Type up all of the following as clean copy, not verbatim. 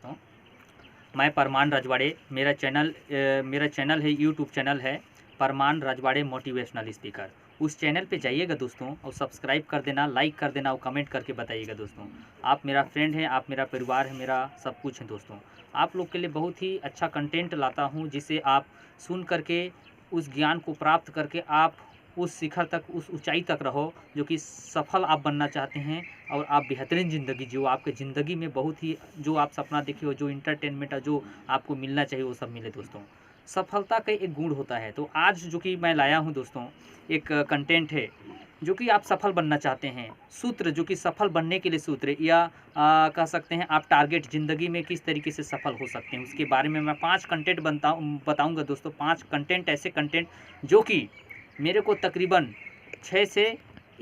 दोस्तों। मैं परमान रजवाड़े, मेरा चैनल है, यूट्यूब चैनल है परमान रजवाड़े मोटिवेशनल स्पीकर। उस चैनल पे जाइएगा दोस्तों और सब्सक्राइब कर देना, लाइक कर देना और कमेंट करके बताइएगा दोस्तों। आप मेरा फ्रेंड हैं, आप मेरा परिवार है, मेरा सब कुछ है दोस्तों। आप लोग के लिए बहुत ही अच्छा कंटेंट लाता हूँ, जिसे आप सुन करके उस ज्ञान को प्राप्त करके आप उस शिखर तक, उस ऊंचाई तक रहो जो कि सफल आप बनना चाहते हैं और आप बेहतरीन ज़िंदगी जियो। आपके ज़िंदगी में बहुत ही जो आप सपना देखे हो, जो इंटरटेनमेंट जो आपको मिलना चाहिए वो सब मिले दोस्तों। सफलता का एक गुण होता है। तो आज जो कि मैं लाया हूँ दोस्तों, एक कंटेंट है जो कि आप सफल बनना चाहते हैं, सूत्र जो कि सफल बनने के लिए सूत्र या कह सकते हैं आप टारगेट ज़िंदगी में किस तरीके से सफल हो सकते हैं, उसके बारे में मैं 5 कंटेंट बताऊंगा दोस्तों। 5 कंटेंट, ऐसे कंटेंट जो कि मेरे को तकरीबन 6 से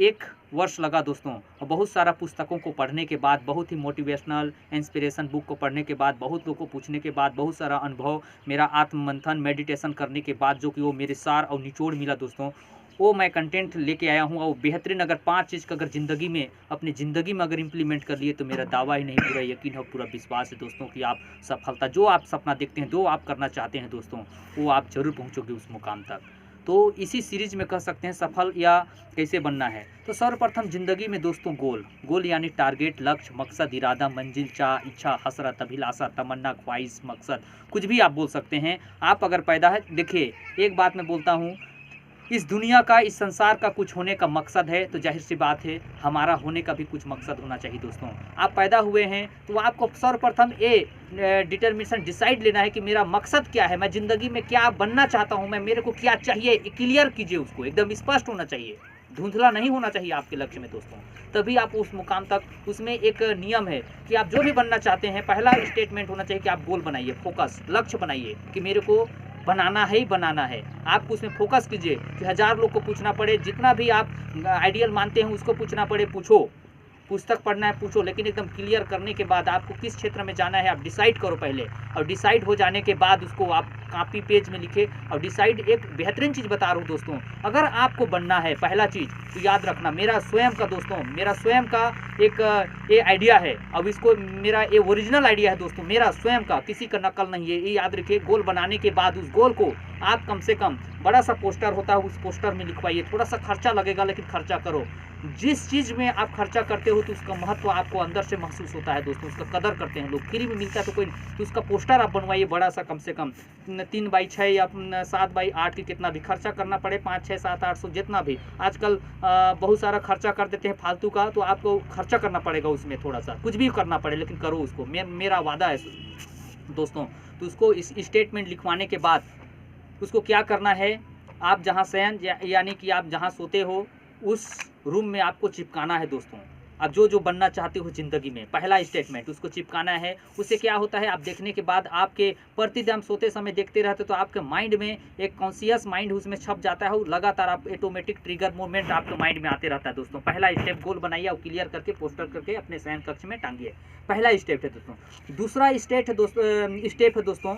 1 वर्ष लगा दोस्तों। और बहुत सारा पुस्तकों को पढ़ने के बाद, बहुत ही मोटिवेशनल इंस्पिरेशन बुक को पढ़ने के बाद, बहुत लोगों को पूछने के बाद, बहुत सारा अनुभव, मेरा आत्ममंथन मेडिटेशन करने के बाद जो कि वो मेरे सार और निचोड़ मिला दोस्तों, वो मैं कंटेंट लेके आया हूँ। और बेहतरीन अगर 5 चीज़ का अगर ज़िंदगी में, अपनी ज़िंदगी में अगर इम्प्लीमेंट कर लिए तो मेरा दावा ही नहीं, पूरा यकीन है, पूरा विश्वास है दोस्तों कि आप सफलता, जो आप सपना देखते हैं, जो आप करना चाहते हैं दोस्तों, वो आप ज़रूर पहुँचोगे उस मुकाम तक। तो इसी सीरीज़ में कह सकते हैं सफल या कैसे बनना है। तो सर्वप्रथम ज़िंदगी में दोस्तों गोल यानी टारगेट, लक्ष्य, मकसद, इरादा, मंजिल, चाह, इच्छा, हसरत, अभिलाषा, तमन्ना, ख्वाहिश, मकसद, कुछ भी आप बोल सकते हैं। आप अगर पैदा है, देखिए एक बात मैं बोलता हूँ, इस दुनिया का, इस संसार का कुछ होने का मकसद है, तो जाहिर सी बात है हमारा होने का भी कुछ मकसद होना चाहिए दोस्तों। आप पैदा हुए हैं तो आपको सर्वप्रथम डिटर्मिनेशन डिसाइड लेना है कि मेरा मकसद क्या है, मैं ज़िंदगी में क्या बनना चाहता हूँ, मेरे को क्या चाहिए, क्लियर कीजिए उसको, एकदम स्पष्ट होना चाहिए, धुंधला नहीं होना चाहिए आपके लक्ष्य में दोस्तों। तभी आप उस मुकाम तक, उसमें एक नियम है कि आप जो भी बनना चाहते हैं, पहला स्टेटमेंट होना चाहिए कि आप गोल बनाइए, फोकस, लक्ष्य बनाइए कि मेरे को बनाना है ही बनाना है। आप उसमें फोकस कीजिए कि 1000 लोग को पूछना पड़े, जितना भी आप आइडियल मानते हैं उसको पूछना पड़े, पूछो, पुस्तक पढ़ना है पूछो, लेकिन एकदम क्लियर करने के बाद आपको किस क्षेत्र में जाना है आप डिसाइड करो पहले। और डिसाइड हो जाने के बाद उसको आप कॉपी पेज में लिखे और डिसाइड। एक बेहतरीन चीज़ बता रहा हूँ दोस्तों, अगर आपको बनना है, पहला चीज़ तो याद रखना, मेरा स्वयं का दोस्तों, मेरा स्वयं का एक ये आइडिया है। अब इसको, मेरा ये ओरिजिनल आइडिया है दोस्तों, मेरा स्वयं का, किसी का नकल नहीं है, ये याद रखिए। गोल बनाने के बाद उस गोल को आप कम से कम, बड़ा सा पोस्टर होता है, उस पोस्टर में लिखवाइए। थोड़ा सा खर्चा लगेगा लेकिन खर्चा करो। जिस चीज़ में आप खर्चा करते हो तो उसका महत्व आपको अंदर से महसूस होता है दोस्तों, उसका कदर करते हैं लोग। फ्री में मिलता है तो कोई, तो उसका पोस्टर आप बनवाइए बड़ा सा, कम से कम 3x6 या 7x8 की, कितना भी खर्चा करना पड़े, 5, 6, 7, 800 जितना भी। आजकल बहुत सारा खर्चा कर देते हैं फालतू का, तो आपको खर्चा करना पड़ेगा उसमें, थोड़ा सा कुछ भी करना पड़े लेकिन करो उसको, मेरा वादा है दोस्तों। तो उसको इस स्टेटमेंट लिखवाने के बाद उसको क्या करना है, आप जहाँ शयन यानी कि आप जहाँ सोते हो उस रूम में आपको चिपकाना है दोस्तों। अब जो बनना चाहते हो ज़िंदगी में, पहला स्टेटमेंट उसको चिपकाना है। उससे क्या होता है, आप देखने के बाद आपके प्रतिदिन सोते समय देखते रहते तो आपके माइंड में एक कॉन्शियस माइंड उसमें छप जाता है, लगातार आप ऑटोमेटिक ट्रिगर मूवमेंट आपके माइंड में आते रहता है दोस्तों। पहला स्टेप, गोल बनाइए और क्लियर करके पोस्टर करके अपने शयन कक्ष में टांगिए, पहला स्टेप है दोस्तों। दूसरा स्टेप है दोस्तों,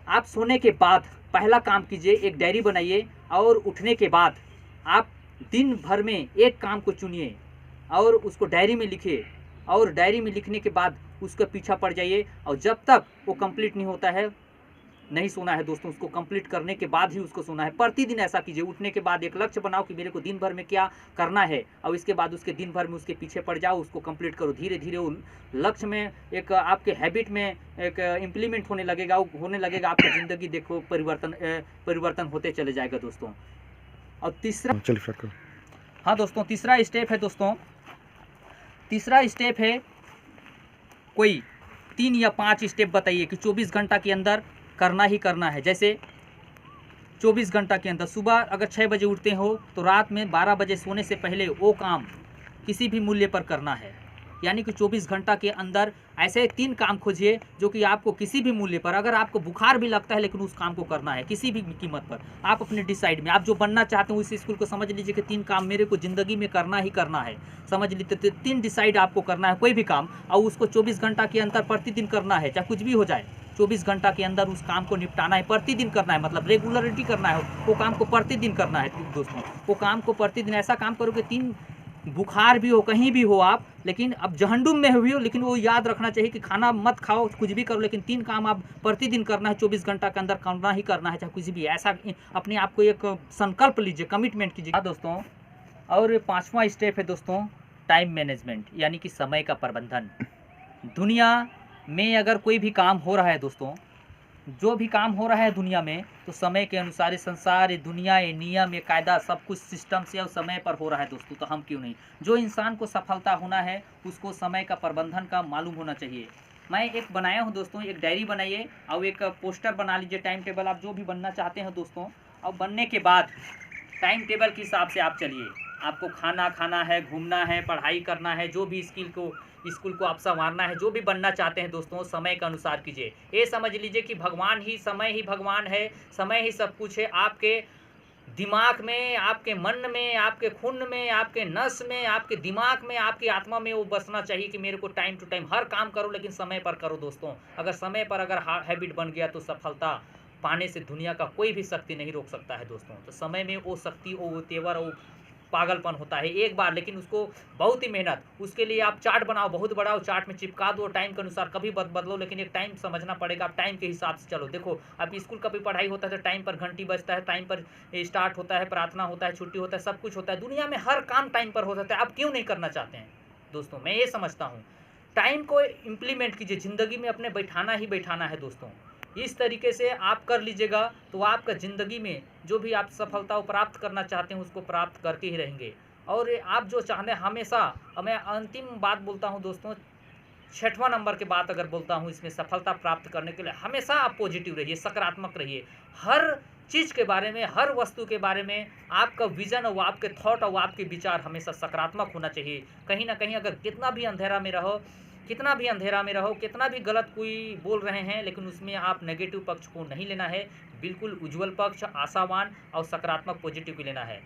आप सोने के बाद पहला काम कीजिए, एक डायरी बनाइए और उठने के बाद आप दिन भर में एक काम को चुनिए और उसको डायरी में लिखिए। और डायरी में लिखने के बाद उसका पीछा पड़ जाइए और जब तक वो कंप्लीट नहीं होता है, नहीं सोना है दोस्तों, उसको कंप्लीट करने के बाद ही उसको सोना है। प्रतिदिन ऐसा कीजिए, उठने के बाद एक लक्ष्य बनाओ कि मेरे को दिन भर में क्या करना है, और इसके बाद उसके दिन भर में उसके पीछे पड़ जाओ, उसको कंप्लीट करो। धीरे धीरे वो लक्ष्य में एक आपके हैबिट में एक इम्प्लीमेंट होने लगेगा, आपकी ज़िंदगी देखो परिवर्तन होते चले जाएगा दोस्तों। और तीसरा, हाँ दोस्तों, तीसरा स्टेप है कोई 3 या 5 स्टेप बताइए कि 24 घंटा के अंदर करना ही करना है। जैसे 24 घंटा के अंदर, सुबह अगर 6 बजे उठते हो तो रात में 12 बजे सोने से पहले वो काम किसी भी मूल्य पर करना है। यानी कि 24 घंटा के अंदर ऐसे 3 काम खोजिए जो कि आपको किसी भी मूल्य पर, अगर आपको बुखार भी लगता है लेकिन उस काम को करना है किसी भी कीमत पर। आप अपने डिसाइड में, आप जो बनना चाहते हो उस स्कूल को समझ लीजिए कि 3 काम मेरे को ज़िंदगी में करना ही करना है, समझ लीजिए। तो 3 डिसाइड आपको करना है कोई भी काम, और उसको 24 घंटा के अंदर प्रतिदिन करना है, चाहे कुछ भी हो जाए। 24 घंटा के अंदर उस काम को निपटाना है, प्रतिदिन करना है, मतलब रेगुलरिटी करना है, वो काम को प्रतिदिन करना है दोस्तों। वो काम को प्रतिदिन ऐसा काम करो कि बुखार भी हो, कहीं भी हो आप, लेकिन अब जहन्नुम में भी हो, लेकिन वो याद रखना चाहिए कि खाना मत खाओ, कुछ भी करो, लेकिन 3 काम आप प्रतिदिन करना है, 24 घंटा के अंदर करना ही करना है, चाहे कुछ भी। ऐसा अपने आप को एक संकल्प लीजिए, कमिटमेंट कीजिए। हाँ दोस्तों, और 5वां स्टेप है दोस्तों टाइम मैनेजमेंट, यानी कि समय का प्रबंधन। दुनिया में अगर कोई भी काम हो रहा है दोस्तों, जो भी काम हो रहा है दुनिया में, तो समय के अनुसार ये संसार, ये दुनिया, ये नियम, ये कायदा, सब कुछ सिस्टम से और समय पर हो रहा है दोस्तों। तो हम क्यों नहीं? जो इंसान को सफलता होना है, उसको समय का प्रबंधन का मालूम होना चाहिए। मैं एक बनाया हूँ दोस्तों, एक डायरी बनाइए और एक पोस्टर बना लीजिए, टाइम टेबल, आप जो भी बनना चाहते हैं दोस्तों। और बनने के बाद टाइम टेबल के हिसाब से आप चलिए। आपको खाना खाना है, घूमना है, पढ़ाई करना है, जो भी स्कूल को आप संवारना है, जो भी बनना चाहते हैं दोस्तों, समय के अनुसार कीजिए। ये समझ लीजिए कि भगवान ही, समय ही भगवान है, समय ही सब कुछ है। आपके दिमाग में, आपके मन में, आपके खून में, आपके नस में, आपके दिमाग में, आपकी आत्मा में वो बसना चाहिए कि मेरे को टाइम टू टाइम हर काम करो, लेकिन समय पर करो दोस्तों। अगर समय पर अगर हैबिट बन गया तो सफलता पाने से दुनिया का कोई भी शक्ति नहीं रोक सकता है दोस्तों। तो समय में वो शक्ति, वो तेवर, वो पागलपन होता है एक बार, लेकिन उसको बहुत ही मेहनत, उसके लिए आप चार्ट बनाओ, बहुत बड़ा चार्ट में चिपका दो, टाइम के अनुसार कभी बदलो, लेकिन एक टाइम समझना पड़ेगा। आप टाइम के हिसाब से चलो। देखो, अब स्कूल का भी पढ़ाई होता है तो टाइम पर घंटी बजता है, टाइम पर स्टार्ट होता है, प्रार्थना होता है, छुट्टी होता है, सब कुछ होता है। दुनिया में हर काम टाइम पर हो जाता है। आप क्यों नहीं करना चाहते हैं दोस्तों? मैं ये समझता हूँ, टाइम को इम्प्लीमेंट कीजिए, ज़िंदगी में अपने बैठाना ही बैठाना है दोस्तों। इस तरीके से आप कर लीजिएगा तो आपका ज़िंदगी में जो भी आप सफलता प्राप्त करना चाहते हैं, उसको प्राप्त करके ही रहेंगे। और आप जो चाहते हैं हमेशा, मैं अंतिम बात बोलता हूँ दोस्तों, 6वां नंबर के बात अगर बोलता हूँ इसमें, सफलता प्राप्त करने के लिए हमेशा आप पॉजिटिव रहिए, सकारात्मक रहिए। हर चीज़ के बारे में, हर वस्तु के बारे में आपका विज़न और आपके थॉट और आपके विचार हमेशा सकारात्मक होना चाहिए। कहीं ना कहीं अगर कितना भी अंधेरा में रहो, कितना भी अंधेरा में रहो, कितना भी गलत कोई बोल रहे हैं, लेकिन उसमें आप नेगेटिव पक्ष को नहीं लेना है। बिल्कुल उज्जवल पक्ष, आशावान और सकारात्मक पॉजिटिव लेना है।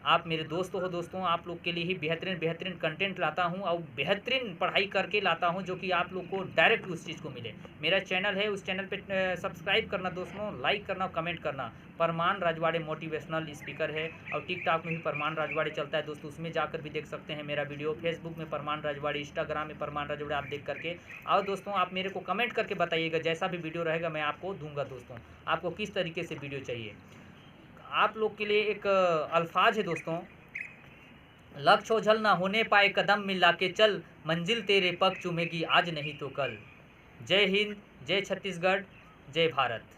आप मेरे दोस्त हो दोस्तों, आप लोग के लिए ही बेहतरीन कंटेंट लाता हूं और बेहतरीन पढ़ाई करके लाता हूं, जो कि आप लोग को डायरेक्ट उस चीज़ को मिले। मेरा चैनल है, उस चैनल पे सब्सक्राइब करना दोस्तों, लाइक करना, कमेंट करना। परमान राजवाड़े मोटिवेशनल स्पीकर है, और टिकटॉक में भी परमान राजवाड़े चलता है दोस्तों, उसमें जाकर भी देख सकते हैं मेरा वीडियो। फेसबुक में परमान राजवाड़े, इंस्टाग्राम में परमान राजवाड़े, आप देख करके। और दोस्तों आप मेरे को कमेंट करके बताइएगा, जैसा भी वीडियो रहेगा मैं आपको दूंगा दोस्तों, आपको किस तरीके से वीडियो चाहिए। आप लोग के लिए एक अल्फाज है दोस्तों, लक्ष्य ओझल ना होने पाए, कदम मिला के चल, मंजिल तेरे पग चूमेगी आज नहीं तो कल। जय हिंद, जय छत्तीसगढ़, जय भारत।